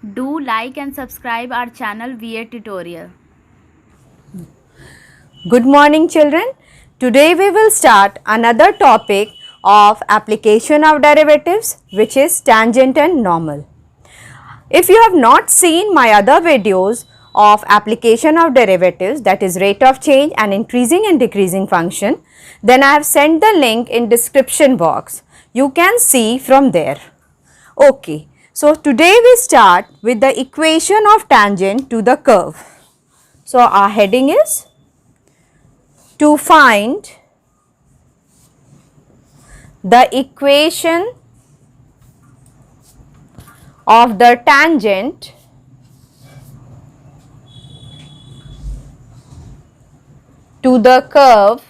Do like and subscribe our channel VA Tutorial. Good morning children. Today we will start another topic of application of derivatives, which is tangent and normal. If you have not seen my other videos of application of derivatives, that is rate of change and increasing and decreasing function, then I have sent the link in description box. You can see from there. Okay. So today we start with the equation of tangent to the curve. So our heading is to find the equation of the tangent to the curve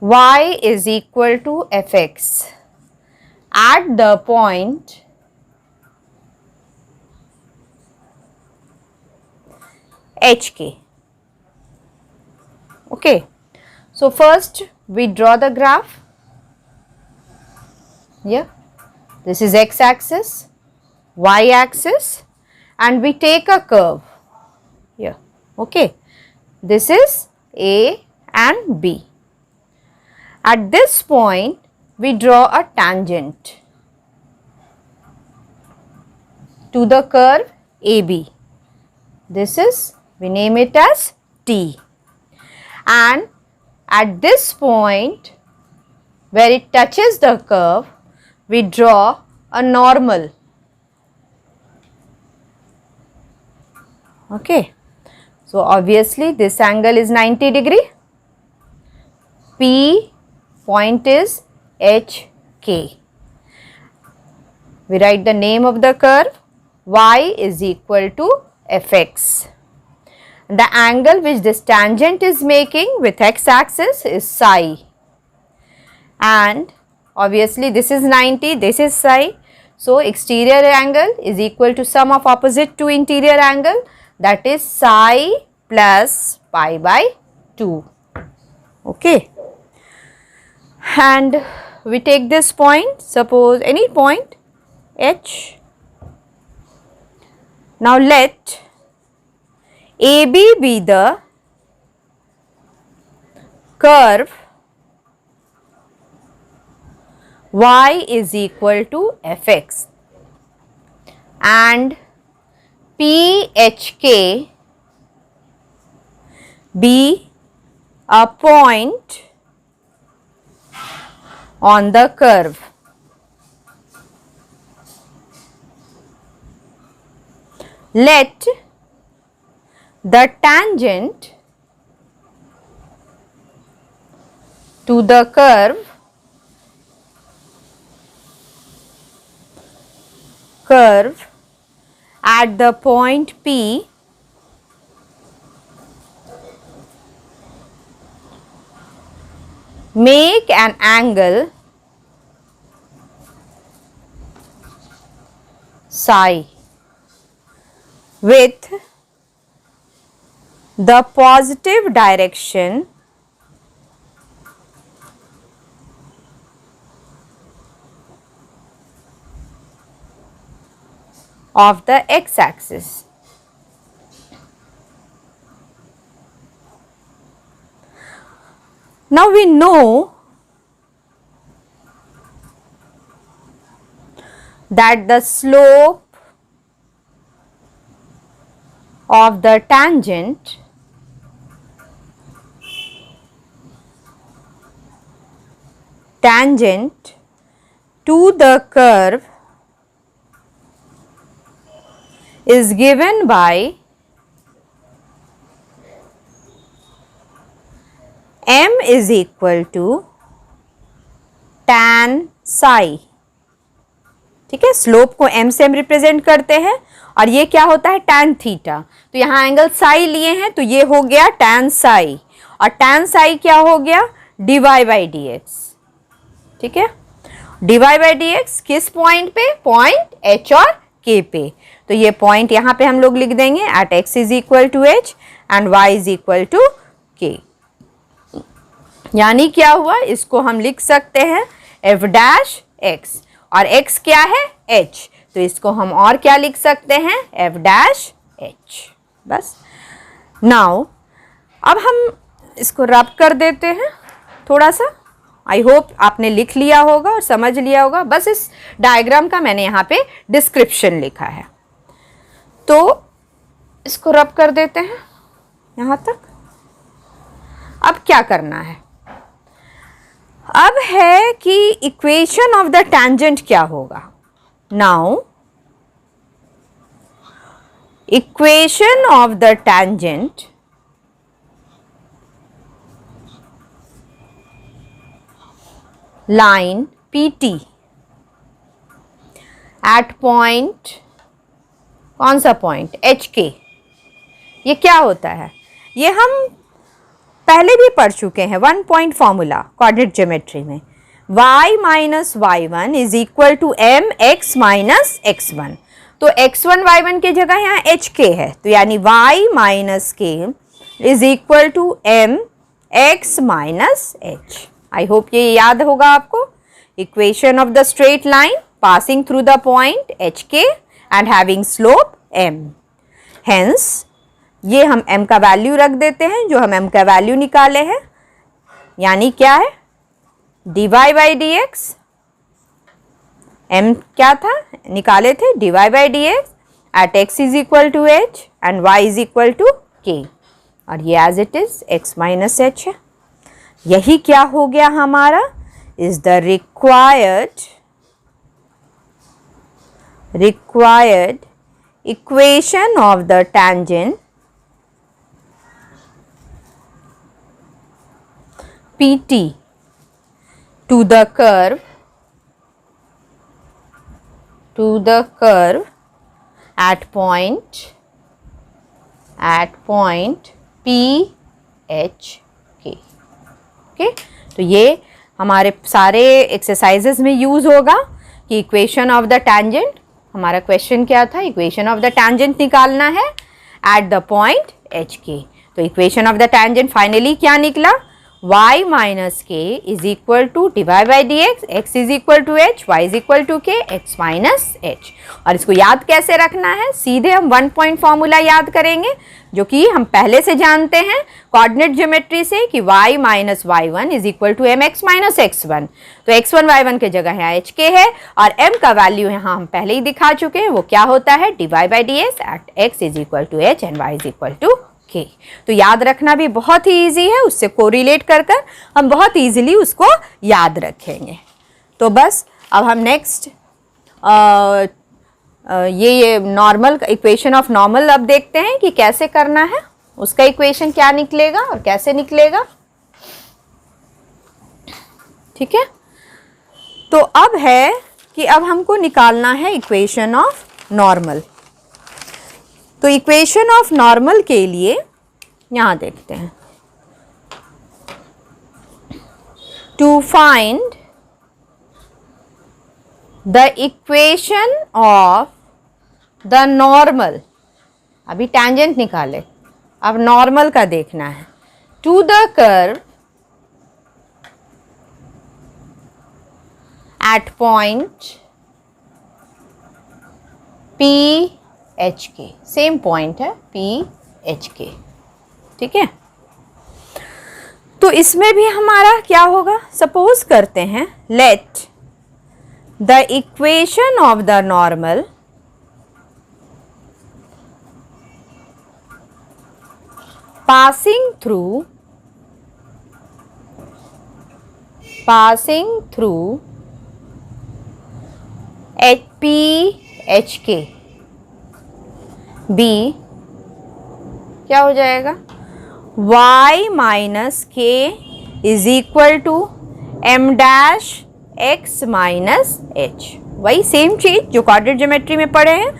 y is equal to fx at the point hk. Okay. So first we draw the graph. Yeah, this is x axis, y axis, and we take a curve here. Okay, this is A and B. At this point we draw a tangent to the curve AB. This is, we name it as T, and at this point where it touches the curve, we draw a normal. Okay. So obviously this angle is 90 degree. P point is HK. We write the name of the curve. Y is equal to Fx. The angle which this tangent is making with x axis is psi. And obviously this is 90, this is psi. So exterior angle is equal to sum of opposite to interior angle, that is psi plus pi by 2. Okay. And we take this point, suppose any point H. Now let AB be the curve y is equal to fx and PHK be a point on the curve. Let the tangent to the curve at the point P make an angle psi with the positive direction of the x axis. Now we know that the slope of the tangent to the curve is given by m is equal to tan psi. ठीक है, slope को m से हम represent करते हैं और ये क्या होता है tan थीटा. तो यहाँ एंगल psi लिए हैं तो ये हो गया tan psi और tan psi क्या हो गया dy by dx. ठीक है, dy by dx किस पॉइंट पे, पॉइंट h और k पे. तो ये पॉइंट यहाँ पे हम लोग लिख देंगे at x is equal to h and y is equal to k. यानी क्या हुआ, इसको हम लिख सकते हैं f dash x और x क्या है, h, तो इसको हम और क्या लिख सकते हैं, f डैश h। बस। नाउ अब हम इसको रब कर देते हैं थोड़ा सा। आई होप आपने लिख लिया होगा और समझ लिया होगा। बस इस डायग्राम का मैंने यहाँ पे डिस्क्रिप्शन लिखा है, तो इसको रब कर देते हैं यहाँ तक। अब क्या करना है, अब है कि इक्वेशन ऑफ द टेंजेंट क्या होगा। Now equation of the tangent line PT at point, कौन सा पॉइंट, HK, ये क्या होता है, ये हम पहले भी पढ़ चुके हैं, 1 पॉइंट फॉर्मूला कोऑर्डिनेट ज्योमेट्री में, y minus y1 is equal to mx minus x1। तो x1 y1 की जगह यहाँ HK है, तो यानी y minus k is equal to mx minus h। I hope ये याद होगा आपको। Equation of the straight line passing through the point HK and having slope m। Hence ये हम m का वैल्यू रख देते हैं, जो हम m का वैल्यू निकाले हैं, यानी क्या है, dy by D X. m क्या था, निकाले थे, dy by D x at x is equal to h and y is equal to k, और ये as it is x minus h है। यही क्या हो गया हमारा, is the required equation of the tangent PT to the curve at point PHK। Okay, तो ये हमारे सारे एक्सरसाइजेस में यूज होगा कि इक्वेशन ऑफ द टेंजेंट, हमारा क्वेश्चन क्या था, इक्वेशन ऑफ द टेंजेंट निकालना है एट द पॉइंट HK। तो equation of the tangent finally क्या निकला, y minus k is equal to dy by D x, x is equal to h, y is equal to k, x minus h। और इसको याद कैसे रखना है, सीधे हम 1 पॉइंट फॉर्मूला याद करेंगे, जो कि हम पहले से जानते हैं कोऑर्डिनेट ज्योमेट्री से, कि y minus y1 is equal to mx minus x1। तो x1 y1 की जगह यहाँ hk है, और m का वैल्यू यहाँ हम पहले ही दिखा चुके हैं, वो क्या होता है, dy by D x at x is equal to h and y is equal to k। तो याद रखना भी बहुत ही ईजी है, उससे कोरिलेट कर कर हम बहुत ईजिली उसको याद रखेंगे। तो बस अब हम नेक्स्ट ये नॉर्मल इक्वेशन ऑफ नॉर्मल अब देखते हैं कि कैसे करना है, उसका इक्वेशन क्या निकलेगा और कैसे निकलेगा। ठीक है, तो अब है कि अब हमको निकालना है इक्वेशन ऑफ नॉर्मल। तो इक्वेशन ऑफ नॉर्मल के लिए यहाँ देखते हैं, to find the equation of the normal, अभी टेंजेंट निकाले, अब नॉर्मल का देखना है, to the curve at point PHK, same point है PHK। ठीक है, तो इसमें भी हमारा क्या होगा, सपोज करते हैं, let the equation of the normal passing through PHK B क्या हो जाएगा, y minus k is equal to m dash x minus h। वही सेम चीज जो कोऑर्डिनेट ज्योमेट्री में पढ़े हैं,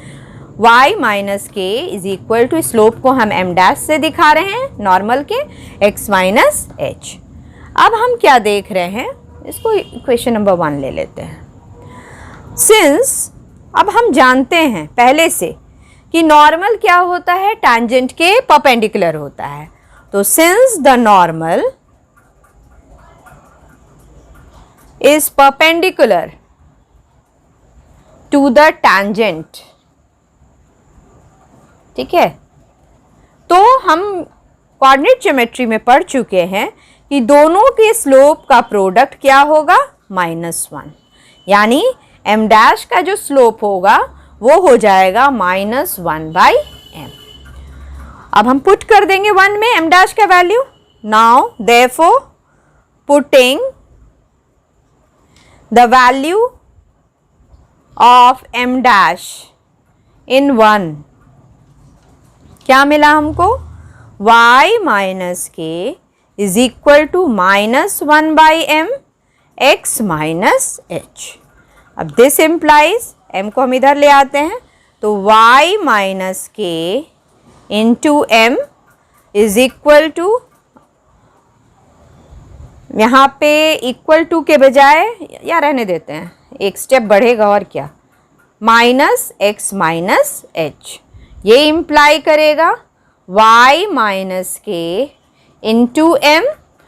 y minus k is equal to, slope को हम m डैश से दिखा रहे हैं नॉर्मल के, x माइनस h। अब हम क्या देख रहे हैं, इसको इक्वेशन नंबर 1 ले लेते हैं। सिंस अब हम जानते हैं पहले से कि नॉर्मल क्या होता है, टैंजेंट के परपेंडिकुलर होता है। तो since the normal is perpendicular to the tangent. ठीक है, तो हम कोऑर्डिनेट ज्योमेट्री में पढ़ चुके हैं कि दोनों के स्लोप का प्रोडक्ट क्या होगा, -1, यानी m डैश का जो स्लोप होगा वो हो जाएगा -1/m। अब हम पुट कर देंगे 1 में m डैश का value. Now therefore putting the value of m dash in 1, क्या मिला हमको, y minus k is equal to -1/m x minus h। अब दिस इम्प्लाइज, m को हम इधर ले आते हैं तो y minus k into m is equal to, यहाँ पे इक्वल टू के बजाय या रहने देते हैं, एक स्टेप बढ़ेगा और क्या, -x माइनस h। ये इम्प्लाई करेगा y minus k into m,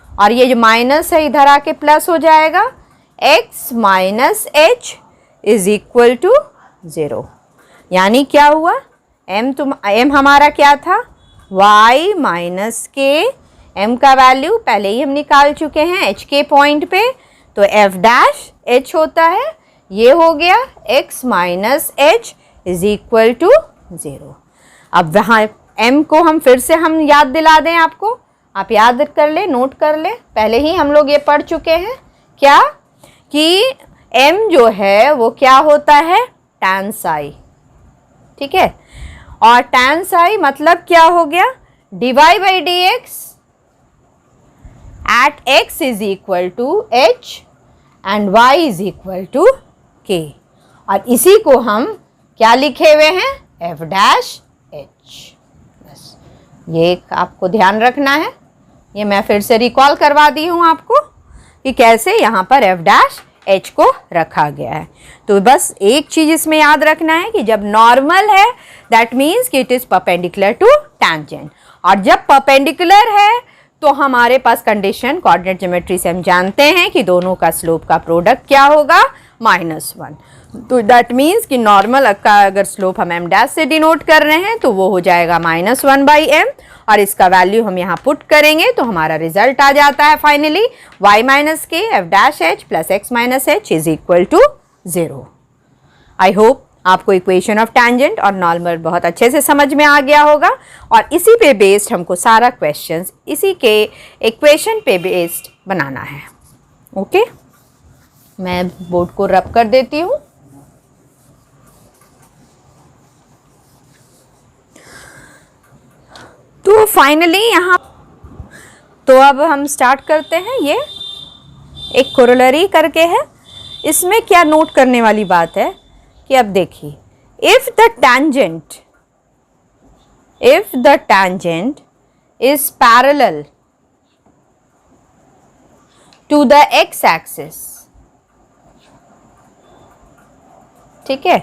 और ये जो माइनस है इधर आके प्लस हो जाएगा, x minus h is equal to 0। यानी क्या हुआ, m हमारा क्या था, y माइनस के, m का वैल्यू पहले ही हम निकाल चुके हैं h के पॉइंट पे, तो f डैश h होता है, ये हो गया x minus h is equal to 0। अब वहाँ m को हम फिर से हम याद दिला दें आपको, आप याद कर ले, नोट कर ले, पहले ही हम लोग ये पढ़ चुके हैं क्या, कि m जो है वो क्या होता है, tan psi। ठीक है, और tan psi मतलब क्या हो गया, dy/dx at x is equal to h and y is equal to k, और इसी को हम क्या लिखे हुए हैं, f डैश h। बस ये आपको ध्यान रखना है, ये मैं फिर से रिकॉल करवा दी हूँ आपको कि कैसे यहाँ पर f डैश h को रखा गया है। तो बस एक चीज़ इसमें याद रखना है कि जब नॉर्मल है दैट मीन्स कि it is perpendicular to tangent, और जब परपेंडिकुलर है तो हमारे पास कंडीशन कोऑर्डिनेट ज्योमेट्री से हम जानते हैं कि दोनों का स्लोप का प्रोडक्ट क्या होगा, -1। तो दैट मीन्स कि नॉर्मल का अगर स्लोप हम m डैश से डिनोट कर रहे हैं तो वो हो जाएगा -1/m, और इसका वैल्यू हम यहाँ पुट करेंगे तो हमारा रिजल्ट आ जाता है finally y minus k f dash h plus x minus h is equal to 0। I hope आपको इक्वेशन ऑफ टैंजेंट और नॉर्मल बहुत अच्छे से समझ में आ गया होगा, और इसी पे बेस्ड हमको सारा क्वेश्चंस इसी के इक्वेशन पे बेस्ड बनाना है। ओके, मैं बोर्ड को रब कर देती हूँ। तो फाइनली यहाँ, तो अब हम स्टार्ट करते हैं, ये एक कोरोलरी करके है, इसमें क्या नोट करने वाली बात है कि अब देखिए, if the tangent is parallel to the x axis, ठीक है,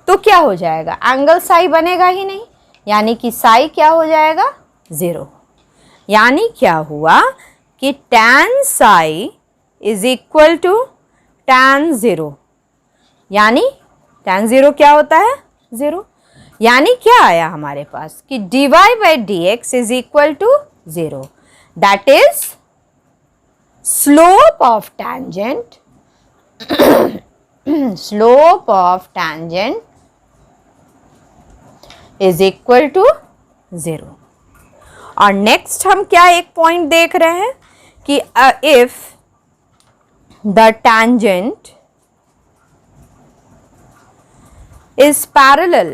तो क्या हो जाएगा, एंगल साई बनेगा ही नहीं, यानी कि साई क्या हो जाएगा, 0। यानी क्या हुआ कि tan psi is equal to tan 0, यानी tan 0 क्या होता है, 0। यानी क्या आया हमारे पास कि dy/dx is equal to 0, that is slope of tangent slope of tangent is equal to 0। और नेक्स्ट हम क्या एक पॉइंट देख रहे हैं कि if the tangent is parallel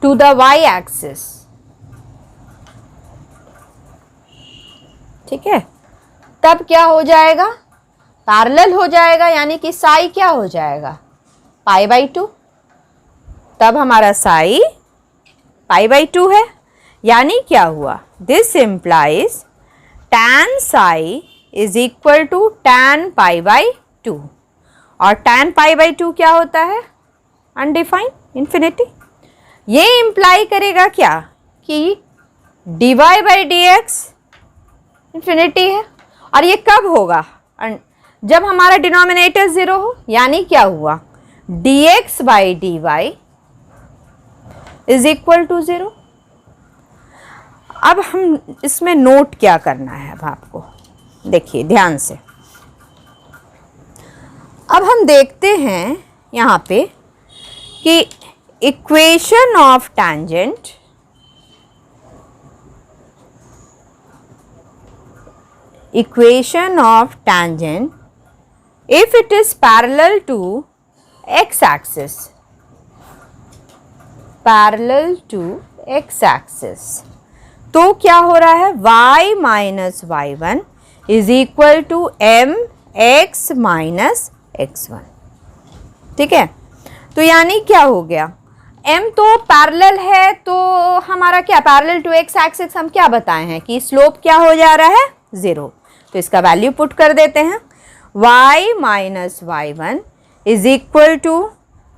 to the y-axis, ठीक है, तब क्या हो जाएगा, पैरेलल हो जाएगा, यानी कि साई क्या हो जाएगा, π/2। तब हमारा साई π/2 है, यानी क्या हुआ, this implies tan psi is equal to tan π/2, और tan π/2 क्या होता है, अनडिफाइंड, इन्फिनिटी। ये इम्प्लाई करेगा क्या कि dy/dx इन्फिनिटी है, और ये कब होगा, जब हमारा डिनोमिनेटर 0 हो, यानी क्या हुआ, dx by dy is equal to 0। अब हम इसमें नोट क्या करना है, अब आपको देखिए ध्यान से। अब हम देखते हैं यहाँ पे कि equation of tangent if it is parallel to x axis, तो क्या हो रहा है, y minus y1 is equal to m x minus x1। ठीक है, तो यानी क्या हो गया, m तो पैरेलल है, तो हमारा क्या पैरेलल टू x एक्सिस, हम क्या बताए हैं कि स्लोप क्या हो जा रहा है, 0। तो इसका वैल्यू पुट कर देते हैं, y minus y1 is equal to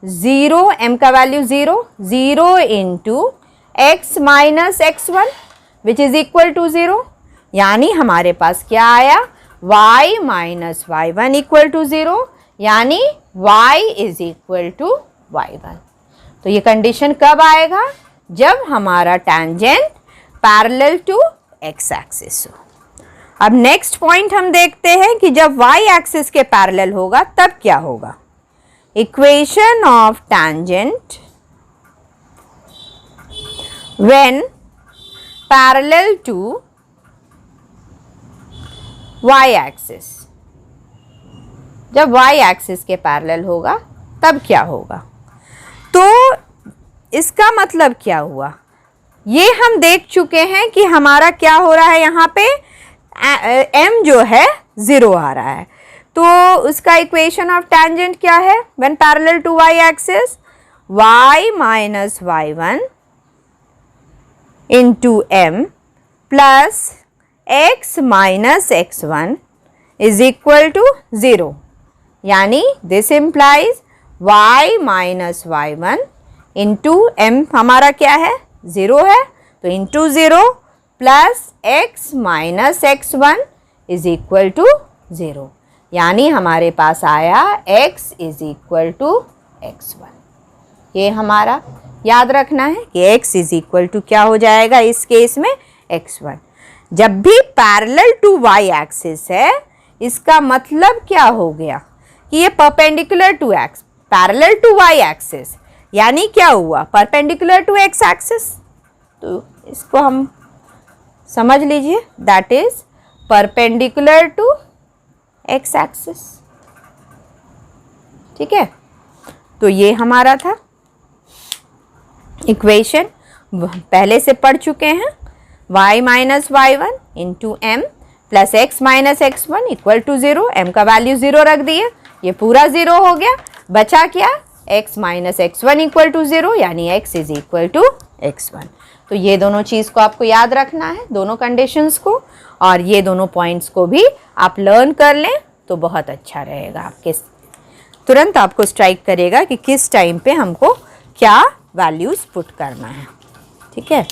0, m का value 0 into x minus x1 which is equal to 0, यानी हमारे पास क्या आया, y minus y1 equal to 0, यानी y is equal to y1। तो ये कंडीशन कब आएगा, जब हमारा tangent parallel to x axis हो। अब नेक्स्ट पॉइंट हम देखते हैं कि जब y एक्सिस के पैरेलल होगा तब क्या होगा, equation of tangent when parallel to y axis, जब y एक्सिस के पैरेलल होगा तब क्या होगा। तो इसका मतलब क्या हुआ, ये हम देख चुके हैं कि हमारा क्या हो रहा है, यहाँ पे m जो है 0 आ रहा है, तो उसका इक्वेशन ऑफ टैंजेंट क्या है, when parallel to y axis, y minus y1 into m plus x minus x1 is equal to 0, यानी this implies y minus y1 into m हमारा क्या है, 0 है, तो into 0 plus x minus x1 is equal to 0, यानी हमारे पास आया x is equal to x1। ये हमारा याद रखना है कि x इज इक्वल टू क्या हो जाएगा इस केस में, x1। जब भी पैरेलल टू y एक्सिस है, इसका मतलब क्या हो गया कि ये perpendicular to x, parallel to y axis, यानी क्या हुआ, परपेंडिकुलर टू x एक्सिस। तो इसको हम समझ लीजिए, that is perpendicular to x axis. ठीक है, तो ये हमारा था इक्वेशन, पहले से पढ़ चुके हैं, y minus y1 into m plus x minus x1 equal to 0, m का वैल्यू 0 रख दिए, ये पूरा 0 हो गया, बचा क्या, x minus x1 equal to 0, यानी x is equal to x1। तो ये दोनों चीज़ को आपको याद रखना है, दोनों कंडीशंस को, और ये दोनों पॉइंट्स को भी आप लर्न कर लें तो बहुत अच्छा रहेगा, आपके तुरंत आपको स्ट्राइक करेगा कि किस टाइम पे हमको क्या वैल्यूज़ पुट करना है। ठीक है,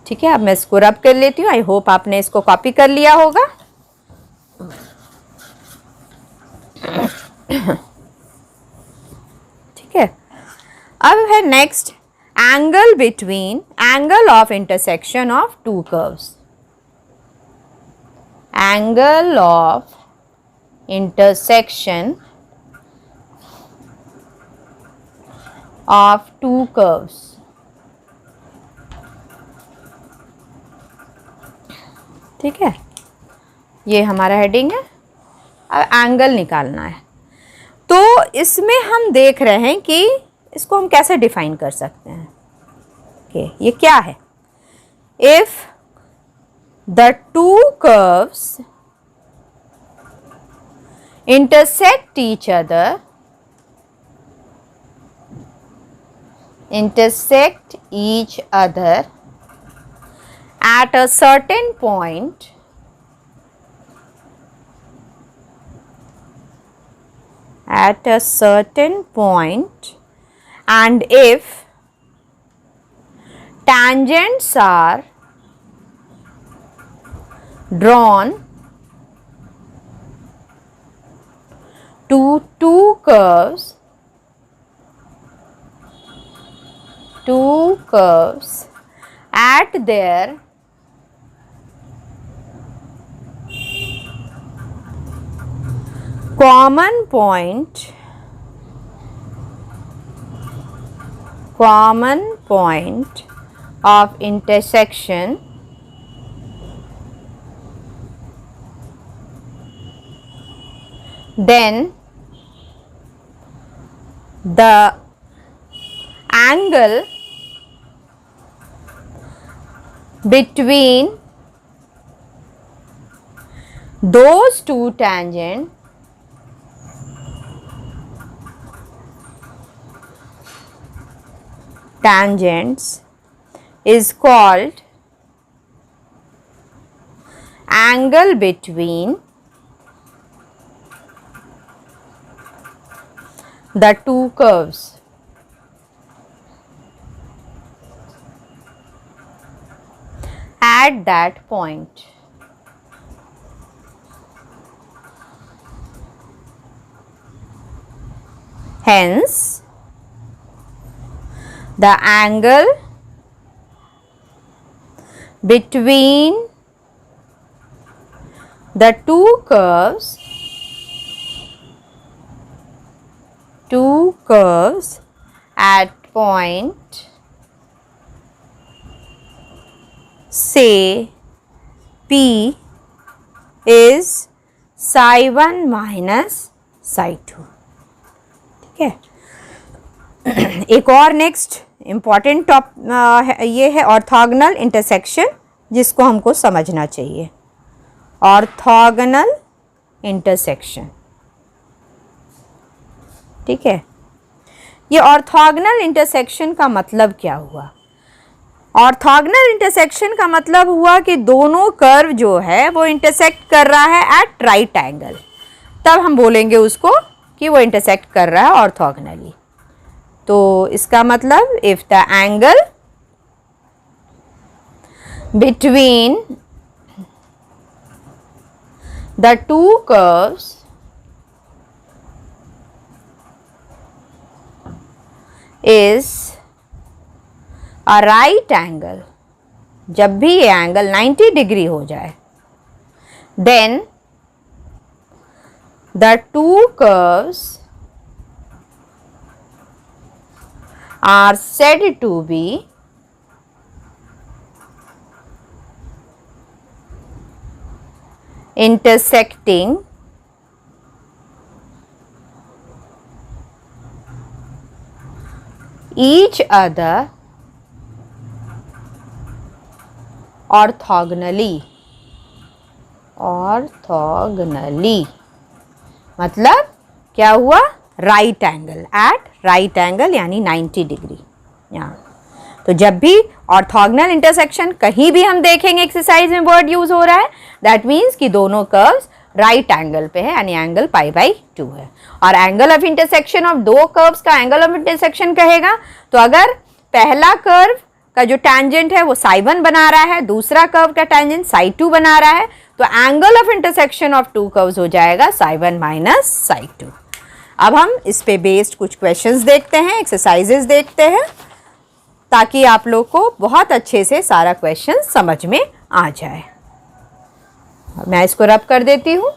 ठीक है, अब मैं इसको रब कर लेती हूँ। आई होप आपने इसको कॉपी कर लिया होगा। ठीक है, अब है next, angle of intersection of to curves. Angle of intersection of to curves. ठीक है, ये हमारा हेडिंग है। अब एंगल निकालना है, तो इसमें हम देख रहे हैं कि इसको हम कैसे डिफाइन कर सकते हैं। ओके, ये क्या है, if the two curves intersect each other at a certain point, and if tangents are drawn to two curves at their common point of intersection, then the angle between those two tangents is called angle between the two curves. At that point. Hence, the angle between the two curves at point say P is psi 1 minus psi 2. ठीक है. एक और next important ये है orthogonal intersection, जिसको हमको समझना चाहिए. Orthogonal intersection. ठीक है. ये ऑर्थोगोनल इंटरसेक्शन का मतलब क्या हुआ? ऑर्थोगोनल इंटरसेक्शन का मतलब हुआ कि दोनों कर्व जो है वो इंटरसेक्ट कर रहा है एट राइट एंगल. तब हम बोलेंगे उसको कि वो इंटरसेक्ट कर रहा है ऑर्थोगोनली. तो इसका मतलब if the angle between the two curves is a right angle, जब भी ये एंगल 90 डिग्री हो जाए, then the two curves are said to be intersecting each other orthogonally. मतलब क्या हुआ? Right angle, at right angle यानी 90 डिग्री. यहाँ तो जब भी ऑर्थोगोनल इंटरसेक्शन कहीं भी हम देखेंगे एक्सरसाइज में वर्ड यूज हो रहा है, दैट मीन्स कि दोनों कर्व्स राइट एंगल पे है, यानी एंगल पाई बाई 2 है. और एंगल ऑफ इंटरसेक्शन ऑफ दो कर्व्स का एंगल ऑफ इंटरसेक्शन कहेगा. तो अगर पहला कर्व का जो टैंजेंट है वो psi 1 बना रहा है, दूसरा कर्व का टैंजेंट psi 2 बना रहा है, तो angle of intersection of to curves हो जाएगा psi 1 माइनस psi 2. अब हम इस पे बेस्ड कुछ क्वेश्चंस देखते हैं, एक्सरसाइजेस देखते हैं, ताकि आप लोग को बहुत अच्छे से सारा क्वेश्चन समझ में आ जाए. मैं इसको रब कर देती हूँ.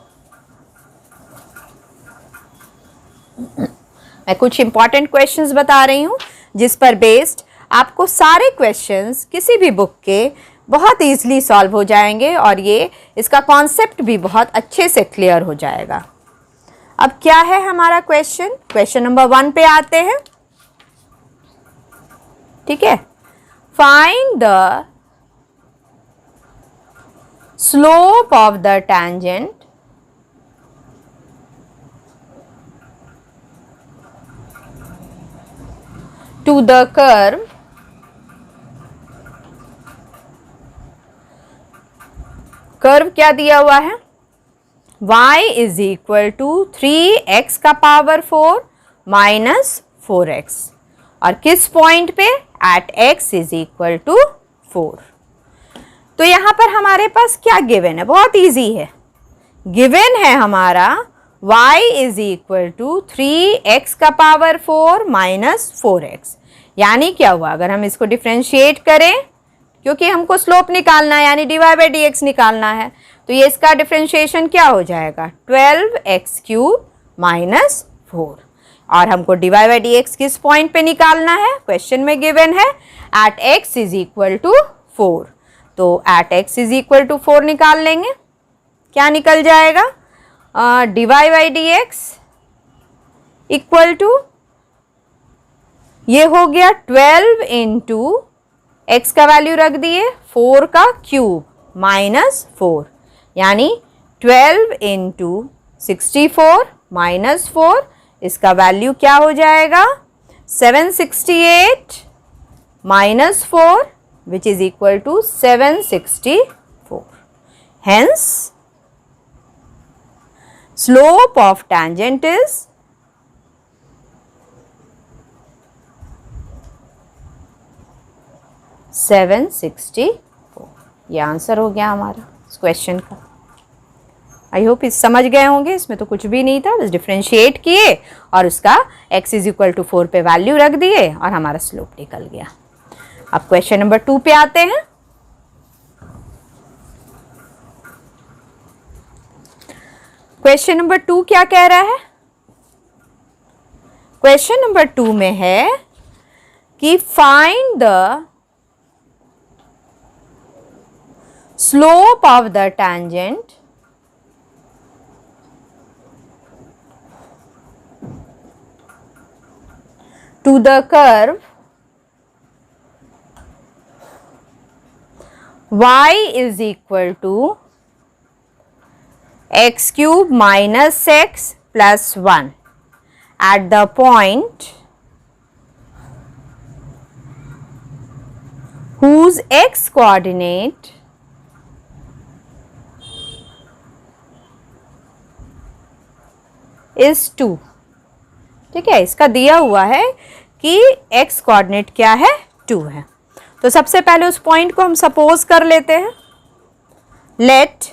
मैं कुछ इंपॉर्टेंट क्वेश्चंस बता रही हूँ जिस पर बेस्ड आपको सारे क्वेश्चंस किसी भी बुक के बहुत ईजिली सॉल्व हो जाएंगे और ये इसका कॉन्सेप्ट भी बहुत अच्छे से क्लियर हो जाएगा. अब क्या है हमारा क्वेश्चन? क्वेश्चन नंबर 1 पे आते हैं. ठीक है. Find the slope of the tangent to the curve क्या दिया हुआ है? y is equal to 3x का पावर 4 माइनस 4x, और किस पॉइंट पे? At x is equal to 4. तो यहाँ पर हमारे पास क्या गिवन है? बहुत इजी है. गिवन है हमारा y is equal to 3x का पावर 4 माइनस 4x। यानी क्या हुआ, अगर हम इसको डिफ्रेंशिएट करें, क्योंकि हमको स्लोप निकालना है यानी dy बाई dx निकालना है, तो ये इसका डिफ्रेंशिएशन क्या हो जाएगा 12x क्यूब माइनस 4। और हमको dy बाई dx किस पॉइंट पे निकालना है, क्वेश्चन में गिवन है at x is equal to 4। तो at x is equal to 4 निकाल लेंगे, क्या निकल जाएगा dy by dx equal to, ये हो गया 12 इंटू x का वैल्यू रख दिए 4 का क्यूब माइनस 4, यानी 12 इंटू 64 माइनस 4, इसका वैल्यू क्या हो जाएगा 768 minus 4 which is equal to 764। Hence slope of tangent is 764। ये आंसर हो गया हमारा इस क्वेश्चन का। आई होप इस समझ गए होंगे, इसमें तो कुछ भी नहीं था, बस डिफ्रेंशिएट किए और उसका x इज इक्वल टू 4 पे वैल्यू रख दिए और हमारा स्लोप निकल गया। अब क्वेश्चन नंबर 2 पे आते हैं। क्वेश्चन नंबर 2 क्या कह रहा है, क्वेश्चन नंबर 2 में है कि find the slope of the tangent to the curve y is equal to x cube minus x plus 1 at the point whose x coordinate is 2। ठीक है, इसका दिया हुआ है कि x कोऑर्डिनेट क्या है 2 है। तो सबसे पहले उस पॉइंट को हम सपोज कर लेते हैं। Let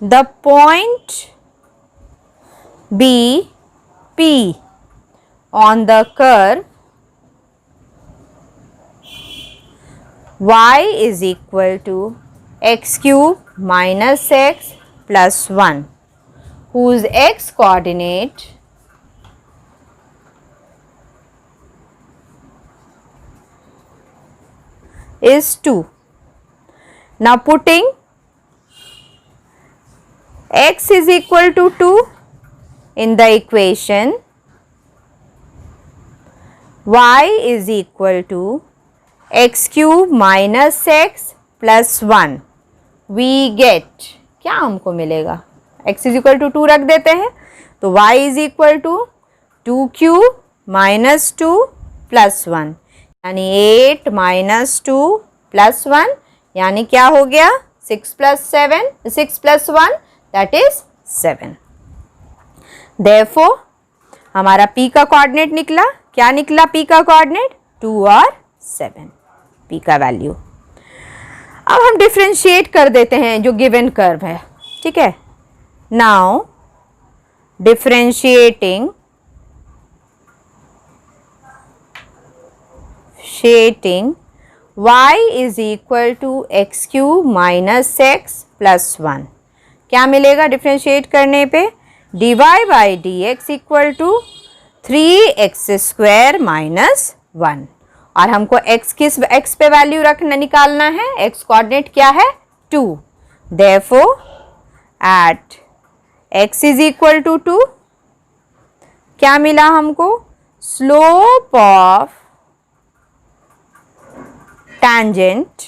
the point be P on the curve y is equal to x cube minus x plus 1 whose x coordinate is 2. Now putting x is equal to 2 in the equation, y is equal to x cube minus x plus 1, we get, क्या हमको मिलेगा, x is equal to 2 रख देते हैं, तो y is equal to 2 cube minus 2 plus 1, यानी 8 minus 2 plus 1, यानी क्या हो गया 6 plus 1 that is 7। Therefore हमारा P का कोऑर्डिनेट निकला, क्या निकला P का कोऑर्डिनेट 2 और 7, P का वैल्यू। अब हम डिफ्रेंशिएट कर देते हैं जो गिवन कर्व है, ठीक है। Now differentiating y is equal to x cube minus x plus 1, क्या मिलेगा डिफ्रेंशिएट करने पे dy by dx equal to 3x square minus 1, और हमको x पे वैल्यू रखना निकालना है, x कोऑर्डिनेट क्या है 2। Therefore at x is equal to 2 क्या मिला हमको, slope of tangent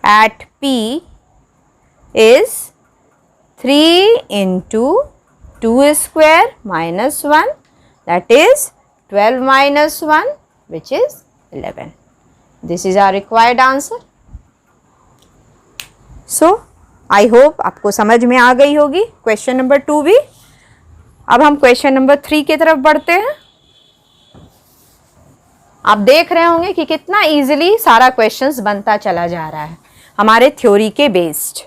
at P is 3 into 2 square minus 1, that is 12 minus 1 which is 11. This is our required answer. So I hope आपको समझ में आ गई होगी क्वेश्चन नंबर 2 भी। अब हम क्वेश्चन नंबर 3 की तरफ बढ़ते हैं। आप देख रहे होंगे कि कितना इजीली सारा क्वेश्चंस बनता चला जा रहा है हमारे थ्योरी के बेस्ड।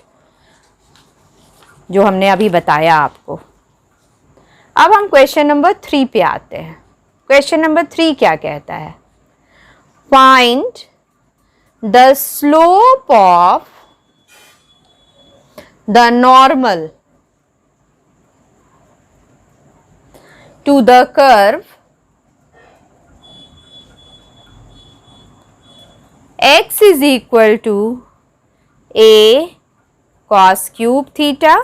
जो हमने अभी बताया आपको। अब हम क्वेश्चन नंबर 3 पे आते हैं। क्वेश्चन नंबर 3 क्या कहता है? Find the slope of the normal to the curve x is equal to a cos cube theta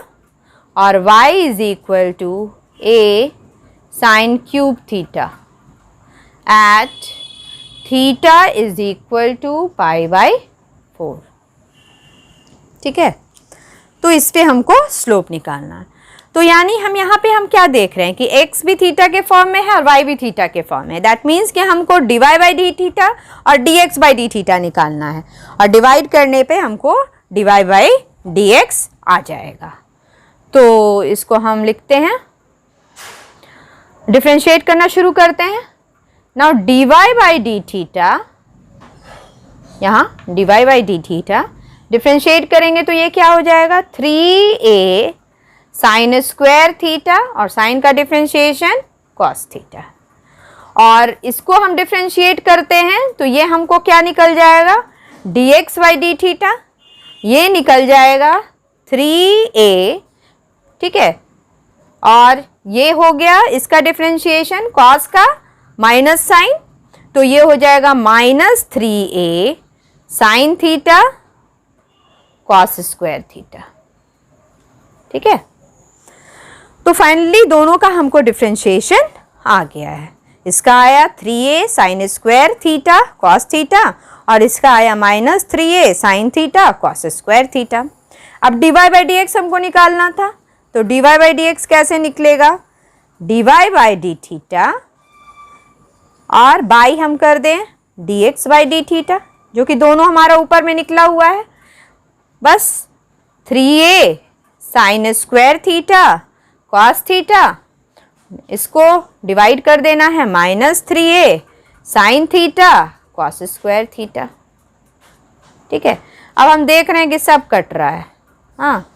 और y is equal to a sin cube theta at theta is equal to pi by 4। ठीक है, तो इस पे हमको slope निकालना है। तो यानी हम यहाँ पे हम क्या देख रहे हैं कि x भी थीटा के फॉर्म में है और y भी थीटा के फॉर्म में है। दैट मीन्स कि हमको dy बाई डी थीटा और dx बाई डी थीटा निकालना है और डिवाइड करने पे हमको dy बाई dx आ जाएगा। तो इसको हम लिखते हैं, डिफ्रेंशिएट करना शुरू करते हैं। Now dy by D theta, यहाँ dy by D theta differentiate करेंगे तो ये क्या हो जाएगा? 3a साइन स्क्वायर थीटा और साइन का डिफ्रेंशिएशन कॉस थीटा। और इसको हम डिफ्रेंशिएट करते हैं तो ये हमको क्या निकल जाएगा? dx बाई डी थीटा, ये निकल जाएगा 3a। ठीक है, और ये हो गया इसका डिफ्रेंशिएशन कॉस का माइनस साइन, तो ये हो जाएगा -3a sine theta cos square theta. ठीक है, तो फाइनली दोनों का हमको डिफ्रेंशिएशन आ गया है। इसका आया 3a sine square theta cos theta और इसका आया -3a sine theta cos square theta. अब dy बाई डी एक्स हमको निकालना था, तो dy बाई डी एक्स कैसे निकलेगा? dy बाई डी थीटा और बाई हम कर दें dx बाई डी थीटा, जो कि दोनों हमारा ऊपर में निकला हुआ है। बस 3a sine square theta cos theta, इसको डिवाइड कर देना है -3a sine theta cos square theta. ठीक है, अब हम देख रहे हैं कि सब कट रहा है। हाँ,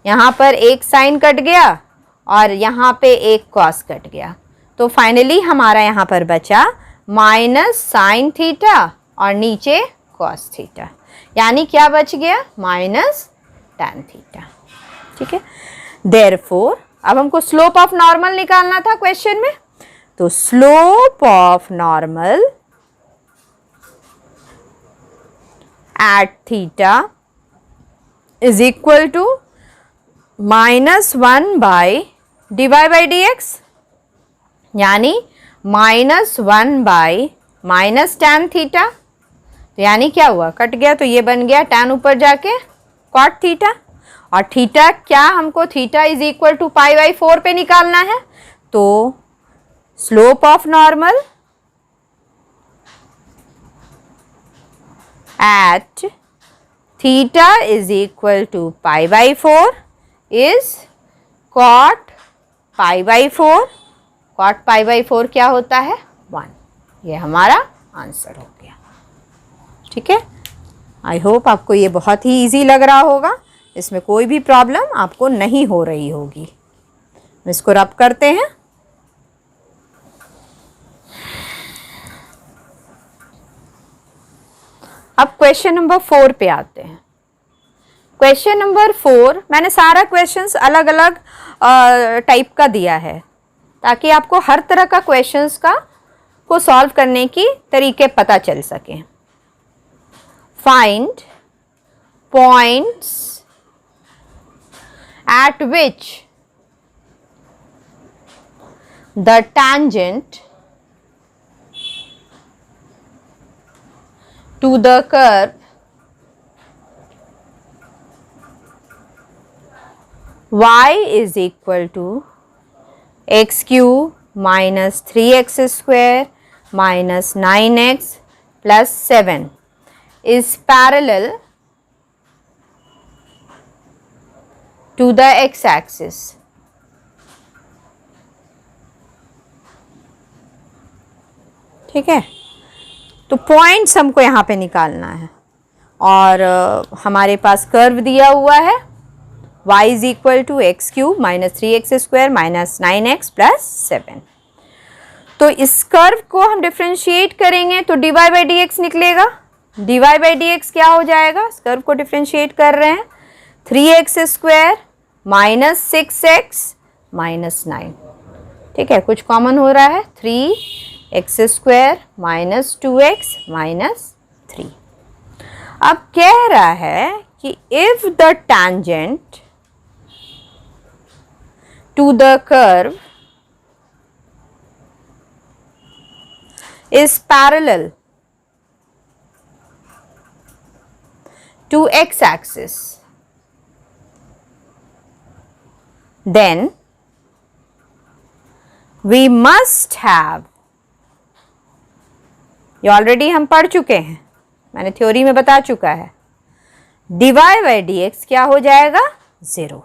यहाँ पर एक साइन कट गया और यहाँ पे एक कॉस कट गया, तो फाइनली हमारा यहाँ पर बचा माइनस साइन थीटा और नीचे कॉस थीटा, यानी क्या बच गया? Minus tan theta. ठीक है, देयरफॉर अब हमको स्लोप ऑफ नॉर्मल निकालना था क्वेश्चन में, तो slope of normal at theta is equal to -1 by dy by D x, यानी -1 बाई माइनस tan थीटा। तो यानी क्या हुआ? कट गया, तो ये बन गया tan ऊपर जाके cot थीटा, और थीटा क्या हमको theta is equal to pi by 4 पे निकालना है। तो slope of normal at theta is equal to pi by 4 is cot pi by 4। Cot pi by 4 क्या होता है? 1। ये हमारा आंसर हो गया। ठीक है, आई होप आपको ये बहुत ही इजी लग रहा होगा, इसमें कोई भी प्रॉब्लम आपको नहीं हो रही होगी। इसको रब करते हैं। अब क्वेश्चन नंबर 4 पे आते हैं। क्वेश्चन नंबर 4 मैंने सारा क्वेश्चंस अलग अलग टाइप का दिया है ताकि आपको हर तरह का क्वेश्चंस को सॉल्व करने की तरीके पता चल सकें। Find points at which the tangent to the curve y is equal to x cube minus 3x square minus 9x plus 7 is parallel to the x-axis। ठीक है, तो पॉइंट्स हमको यहाँ पे निकालना है और हमारे पास कर्व दिया हुआ है y is equal to x cube minus 3x square minus 9x plus 7। तो इस कर्व को हम डिफ्रेंशिएट करेंगे तो dy बाई डी एक्स निकलेगा। dy बाई डी एक्स क्या हो जाएगा, इस कर्व को डिफ्रेंशिएट कर रहे हैं, 3x square minus 6x minus 9। ठीक है, कुछ कॉमन हो रहा है, 3x square minus 2x minus 3। अब कह रहा है कि if the tangent to the curve is parallel to x axis, then we must have, ये ऑलरेडी हम पढ़ चुके हैं, मैंने थ्योरी में बता चुका है, dy बाई डी एक्स क्या हो जाएगा, 0।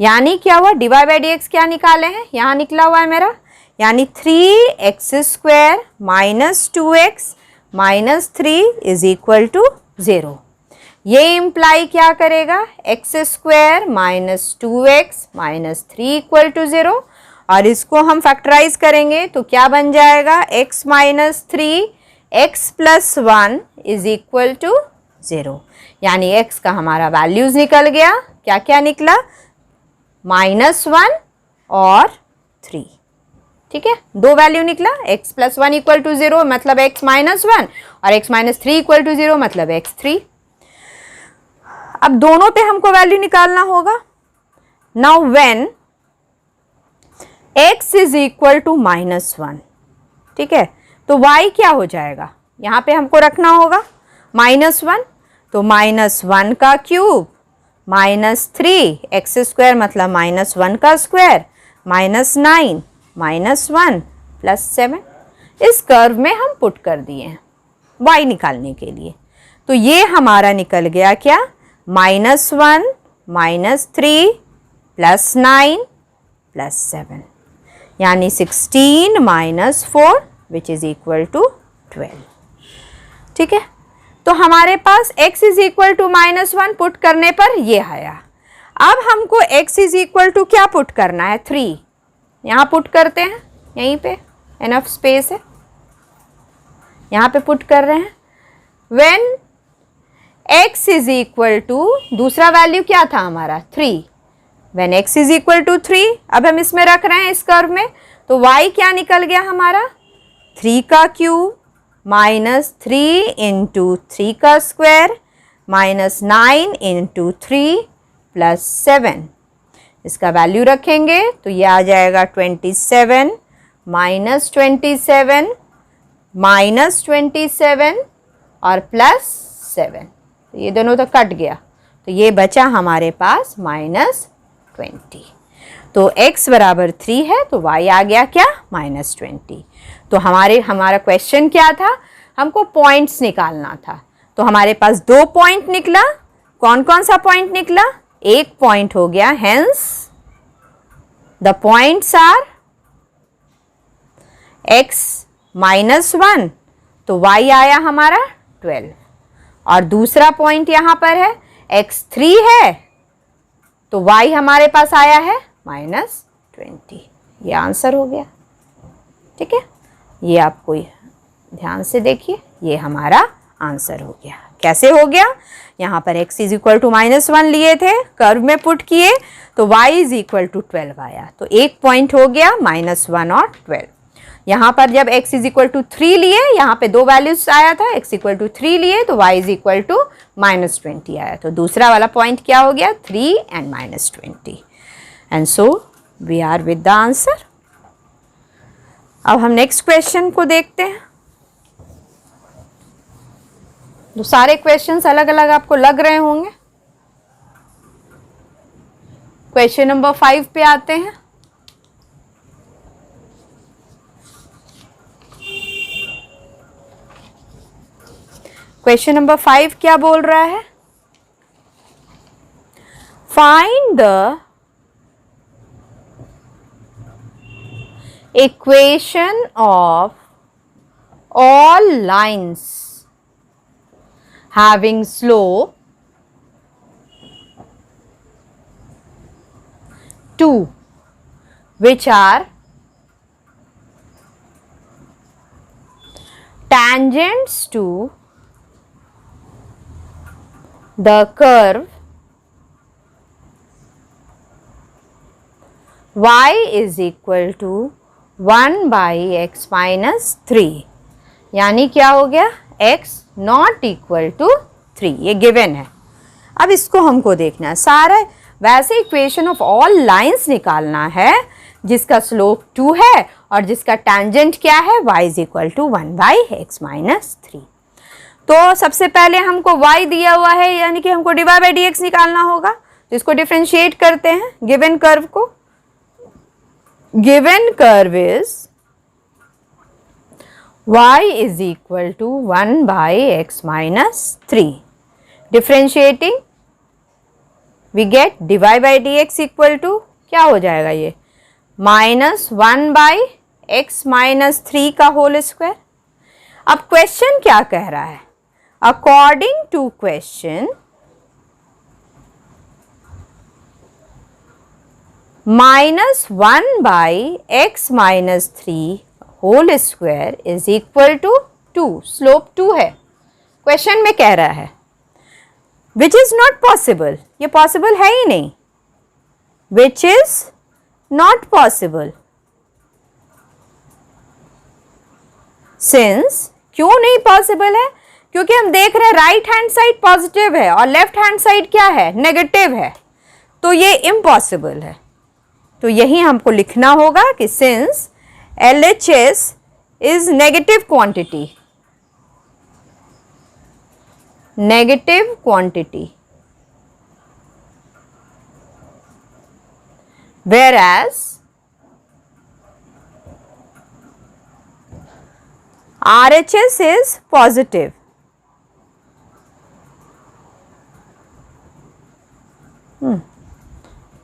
यानी क्या हुआ, dy बाई डी एक्स क्या निकाले हैं, यहाँ निकला हुआ है मेरा, यानी 3x square minus 2x minus 3 is equal to 0। ये इम्प्लाई क्या करेगा, x square minus 2x minus 3 equal to 0, और इसको हम फैक्टराइज करेंगे तो क्या बन जाएगा, x minus 3 x plus 1 is equal to 0। यानी x का हमारा वैल्यूज निकल गया, क्या क्या निकला, -1 और 3। ठीक है, दो वैल्यू निकला, x प्लस 1 इक्वल टू 0 मतलब x माइनस 1 और x माइनस 3 इक्वल टू 0 मतलब x3। अब दोनों पे हमको वैल्यू निकालना होगा। Now when x is equal to -1, ठीक है, तो y क्या हो जाएगा, यहाँ पे हमको रखना होगा -1, तो -1 का क्यूब -3 x स्क्वायर मतलब -1 का स्क्वायर -9 -1 प्लस 7 इस कर्व में हम पुट कर दिए हैं y निकालने के लिए। तो ये हमारा निकल गया क्या, -1 -3 प्लस 9 प्लस 7, यानी 16 minus 4 which is equal to 12। ठीक है, तो हमारे पास x is equal to -1 put करने पर ये आया। अब हमको x इज इक्वल टू क्या पुट करना है, 3। यहाँ पुट करते हैं, यहीं पे एनफ स्पेस है, यहाँ पे पुट कर रहे हैं। When x is equal to, दूसरा वैल्यू क्या था हमारा, 3। When x is equal to 3, अब हम इसमें रख रहे हैं इस कर्व में, तो y क्या निकल गया हमारा, 3 का क्यूब -3 इंटू 3 का स्क्वायर -9 इंटू 3 प्लस 7। इसका वैल्यू रखेंगे तो ये आ जाएगा 27 -27 -27 और प्लस 7। तो ये दोनों तो कट गया, तो ये बचा हमारे पास -20। तो x बराबर 3 है तो y आ गया क्या, -20। तो हमारा क्वेश्चन क्या था, हमको पॉइंट्स निकालना था। तो हमारे पास 2 पॉइंट निकला, कौन कौन सा पॉइंट निकला, एक पॉइंट हो गया, hence the points are x -1 तो y आया हमारा 12, और दूसरा पॉइंट यहाँ पर है x3 है तो y हमारे पास आया है -20। ये आंसर हो गया। ठीक है, ये आपको ध्यान से देखिए, ये हमारा आंसर हो गया। कैसे हो गया, यहाँ पर x इज इक्वल टू -1 लिए थे, कर्व में पुट किए तो y इज इक्वल टू 12 आया, तो एक पॉइंट हो गया -1 और 12। यहाँ पर जब x इज इक्वल टू 3 लिए, यहाँ पे दो वैल्यूज आया था, x इक्वल टू 3 लिए तो y इज इक्वल टू -20 आया, तो दूसरा वाला पॉइंट क्या हो गया, 3 and -20। And so we are with the answer. अब हम नेक्स्ट क्वेश्चन को देखते हैं। तो सारे क्वेश्चंस अलग अलग आपको लग रहे होंगे। क्वेश्चन नंबर 5 पे आते हैं। क्वेश्चन नंबर 5 क्या बोल रहा है, find the equation of all lines having slope 2 which are tangents to the curve y is equal to 1 by x minus 3, यानी क्या हो गया, x नॉट इक्वल टू 3, ये गिवन है। अब इसको हमको देखना है, सारा वैसे इक्वेशन ऑफ ऑल लाइंस निकालना है जिसका स्लोप 2 है और जिसका टैंजेंट क्या है, y is equal to 1 by x minus 3। तो सबसे पहले हमको y दिया हुआ है, यानी कि हमको dy बाई dx निकालना होगा। तो इसको डिफ्रेंशिएट करते हैं गिवन कर्व को। Given curve is y is equal to 1 by x minus 3. Differentiating, we get dy by dx equal to क्या हो जाएगा ये, माइनस 1 by x minus 3 का होल स्क्वायर। अब क्वेश्चन क्या कह रहा है, according to question minus 1 by x minus 3 whole square is equal to 2, slope 2 है, क्वेश्चन में कह रहा है, विच इज नॉट पॉसिबल, ये पॉसिबल है ही नहीं, which is not possible. Since, क्यों नहीं पॉसिबल है, क्योंकि हम देख रहे हैं राइट हैंड साइड पॉजिटिव है और लेफ्ट हैंड साइड क्या है, नेगेटिव है, तो ये इम्पॉसिबल है। तो यही हमको लिखना होगा कि since LHS is negative quantity, negative quantity, whereas RHS is positive.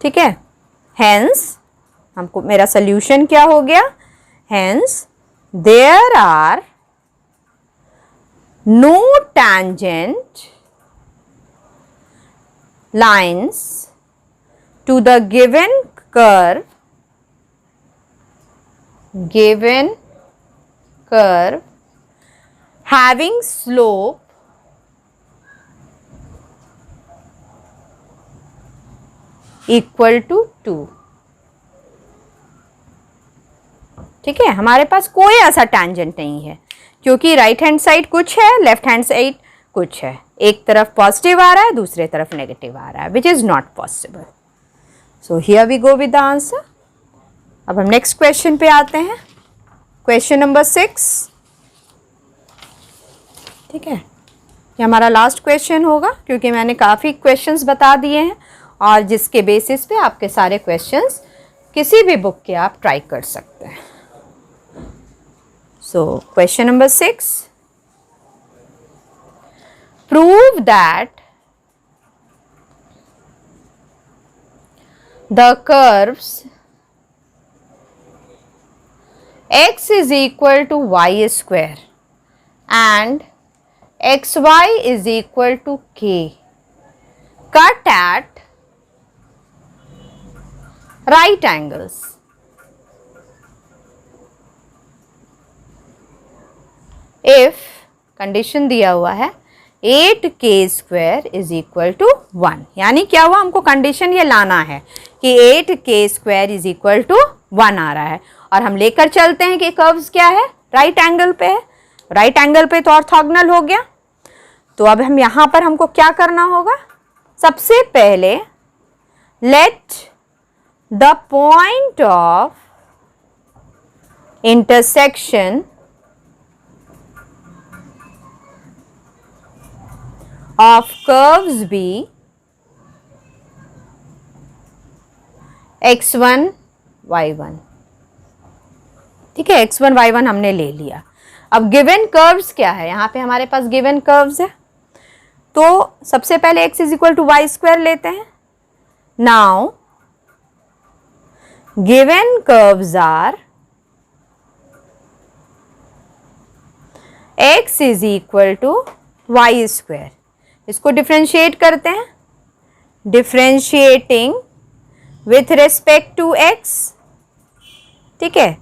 ठीक है, hence हमको मेरा सोल्यूशन क्या हो गया, hence there are no tangent lines to the given curve having slope equal to 2। ठीक है, हमारे पास कोई ऐसा टैंजेंट नहीं है, क्योंकि राइट हैंड साइड कुछ है, लेफ्ट हैंड साइड कुछ है, एक तरफ पॉजिटिव आ रहा है, दूसरे तरफ नेगेटिव आ रहा है, which is not possible. So here we go with the answer. अब हम नेक्स्ट क्वेश्चन पे आते हैं, क्वेश्चन नंबर 6। ठीक है, ये हमारा लास्ट क्वेश्चन होगा, क्योंकि मैंने काफ़ी क्वेश्चंस बता दिए हैं और जिसके बेसिस पे आपके सारे क्वेश्चंस किसी भी बुक के आप ट्राई कर सकते हैं। So, question number 6, prove that the curves x is equal to y square and xy is equal to k cut at right angles. If condition दिया हुआ है 8k square is equal to 1, यानी क्या हुआ, हमको कंडीशन ये लाना है कि 8k square is equal to 1 आ रहा है, और हम लेकर चलते हैं कि कर्व्स क्या है, राइट एंगल पे है, राइट एंगल पे तो ऑर्थोगोनल हो गया। तो अब हम यहाँ पर हमको क्या करना होगा, सबसे पहले late the point of intersection of curves be x1 y1। ठीक है, x1 y1 हमने ले लिया। अब गिवन कर्व्स क्या है, यहाँ पे हमारे पास गिवन कर्व्स है, तो सबसे पहले x is equal to y square लेते हैं। Now given curves are x is equal to y square, इसको डिफ्रेंशिएट करते हैं। Differentiating with respect to x, ठीक है,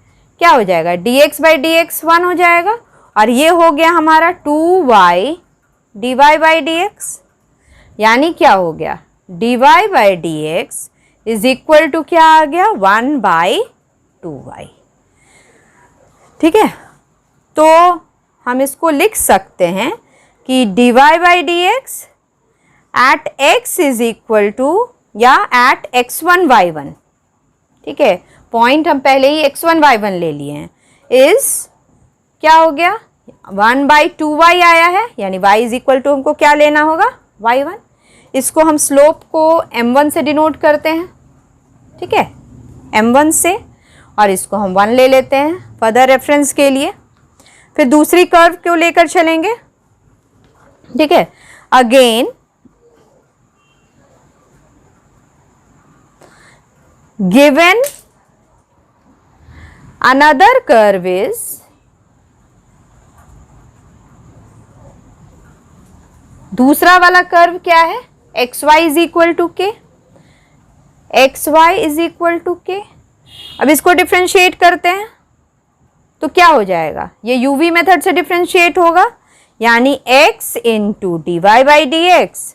क्या हो जाएगा, dx बाई डी एक्स 1 हो जाएगा, और ये हो गया हमारा 2y dy by D x, यानी क्या हो गया, dy by D x is equal to क्या आ गया, 1 बाई 2y, ठीक है। तो हम इसको लिख सकते हैं कि dy by D x at x is equal to, या एट x1 y1, ठीक है, पॉइंट हम पहले ही x1 y1 ले लिए हैं, इज क्या हो गया, 1 बाई 2y आया है, यानी y इज इक्वल टू हमको क्या लेना होगा, y1। इसको हम स्लोप को m1 से डिनोट करते हैं, ठीक है, m1 से, और इसको हम 1 ले लेते हैं फर्दर रेफरेंस के लिए। फिर दूसरी कर्व को लेकर चलेंगे, ठीक है, again given another curve is दूसरा वाला कर्व क्या है, x y is equal to k, x y is equal to k. अब इसको डिफ्रेंशिएट करते हैं तो क्या हो जाएगा, ये यूवी मेथड से डिफ्रेंशिएट होगा, यानी x into d y by D x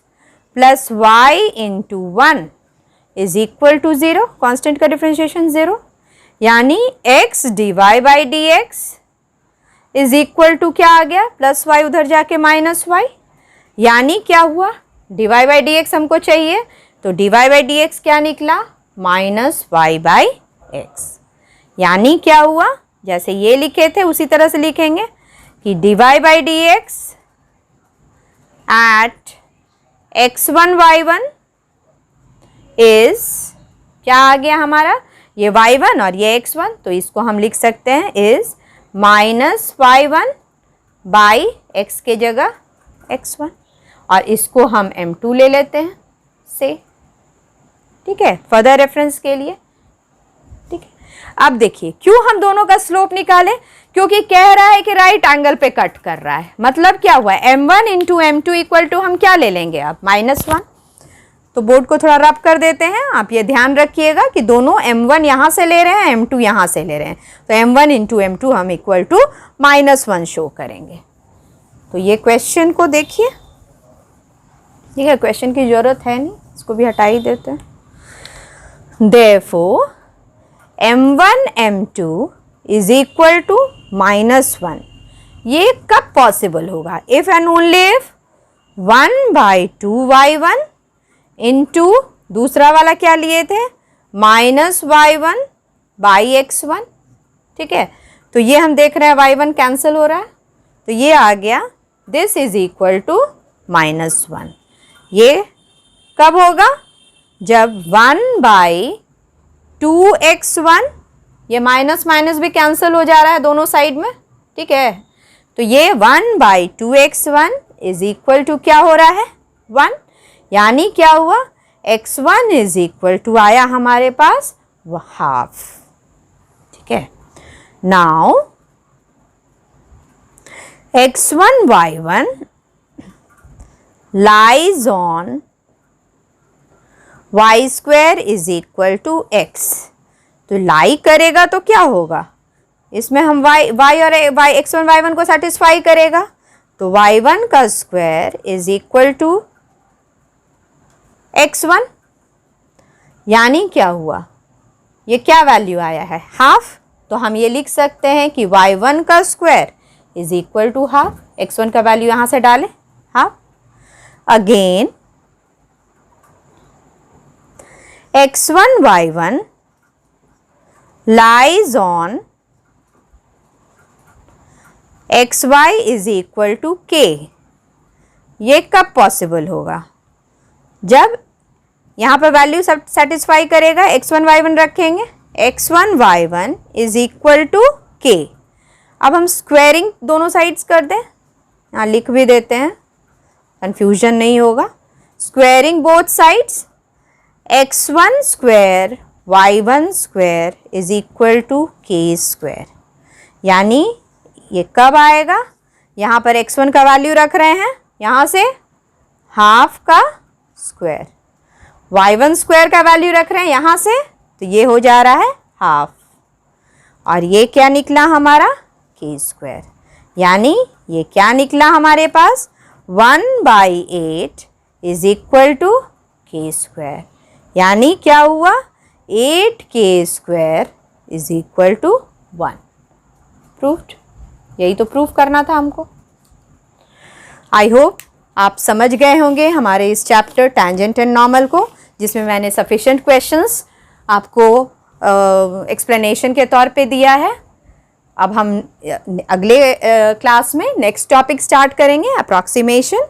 plus y into 1 is equal to 0, constant का डिफ्रेंशिएशन 0, यानी x d y by D x is equal to क्या आ गया, प्लस वाई उधर जाके माइनस वाई, यानी क्या हुआ, d y by D x हमको चाहिए, तो d y by D x क्या निकला, माइनस वाई बाई एक्स, यानी क्या हुआ, जैसे ये लिखे थे उसी तरह से लिखेंगे कि d y by D x at x1 y1 is क्या आ गया हमारा, ये y1 और ये x1, तो इसको हम लिख सकते हैं is minus y1 by x के जगह x1, और इसको हम m2 ले लेते हैं से, ठीक है, फर्दर रेफरेंस के लिए, ठीक है। अब देखिए क्यों हम दोनों का स्लोप निकालें, क्योंकि कह रहा है कि राइट एंगल पे कट कर रहा है, मतलब क्या हुआ, m1 into m2 equal to हम क्या ले लेंगे अब, -1। तो बोर्ड को थोड़ा रब कर देते हैं, आप ये ध्यान रखिएगा कि दोनों m1 यहाँ से ले रहे हैं, m2 यहाँ से ले रहे हैं, तो m1 इंटू m2 हम इक्वल टू -1 शो करेंगे। तो ये क्वेश्चन को देखिए, ठीक है, क्वेश्चन की जरूरत है नहीं, इसको भी हटा ही देते हैं। Therefore, m1 m2 is equal to -1, ये कब पॉसिबल होगा, if and only if 1 by 2y1 into दूसरा वाला क्या लिए थे, -y1 बाई x1, ठीक है, तो ये हम देख रहे हैं y1 कैंसिल हो रहा है, तो ये आ गया दिस इज इक्वल टू -1। ये कब होगा, जब 1 बाई 2x1, ये माइनस माइनस भी कैंसिल हो जा रहा है दोनों साइड में, ठीक है, तो ये 1 by 2x1 is equal to क्या हो रहा है, 1, यानी क्या हुआ, x1 इज इक्वल टू आया हमारे पास हाफ, ठीक है। Now x1 y1 lies on y square is equal to x, तो लाई करेगा तो क्या होगा, इसमें हम y और x1 y1 को सेटिस्फाई करेगा, तो y1 का square is equal to x1, यानी क्या हुआ, ये क्या वैल्यू आया है, हाफ, तो हम ये लिख सकते हैं कि y1 का square is equal to half, x1 का वैल्यू यहाँ से डालें half, again x1 y1 lies on xy is equal to k, ये कब पॉसिबल होगा, जब यहाँ पर वैल्यू सेटिस्फाई करेगा, x1 y1 रखेंगे, x1 y1 is equal to k। अब हम स्क्वेयरिंग दोनों साइड्स कर दें, यहाँ लिख भी देते हैं, कंफ्यूजन नहीं होगा, squaring both sides, x1 square y1 square is equal to k square, यानी ये कब आएगा, यहाँ पर x1 का वैल्यू रख रहे हैं, यहाँ से हाफ का स्क्वायर y1 स्क्वायर का वैल्यू रख रहे हैं यहाँ से, तो ये हो जा रहा है हाफ, और ये क्या निकला हमारा k स्क्वायर, यानी ये क्या निकला हमारे पास 1/8 is equal to k square, यानी क्या हुआ 8k square is equal to 1। Proved, यही तो प्रूव करना था हमको। आई होप आप समझ गए होंगे हमारे इस चैप्टर टेंजेंट एंड नॉर्मल को, जिसमें मैंने सफिशिएंट क्वेश्चंस आपको एक्सप्लेनेशन के तौर पे दिया है। अब हम अगले क्लास में नेक्स्ट टॉपिक स्टार्ट करेंगे, अप्रॉक्सीमेशन।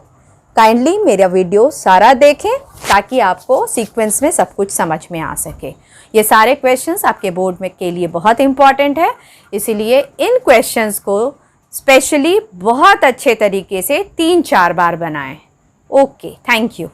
काइंडली मेरा वीडियो सारा देखें ताकि आपको सीक्वेंस में सब कुछ समझ में आ सके। ये सारे क्वेश्चंस आपके बोर्ड में के लिए बहुत इंपॉर्टेंट है, इसीलिए इन क्वेश्चंस को स्पेशली बहुत अच्छे तरीके से 3-4 बार बनाएं। Okay, thank you.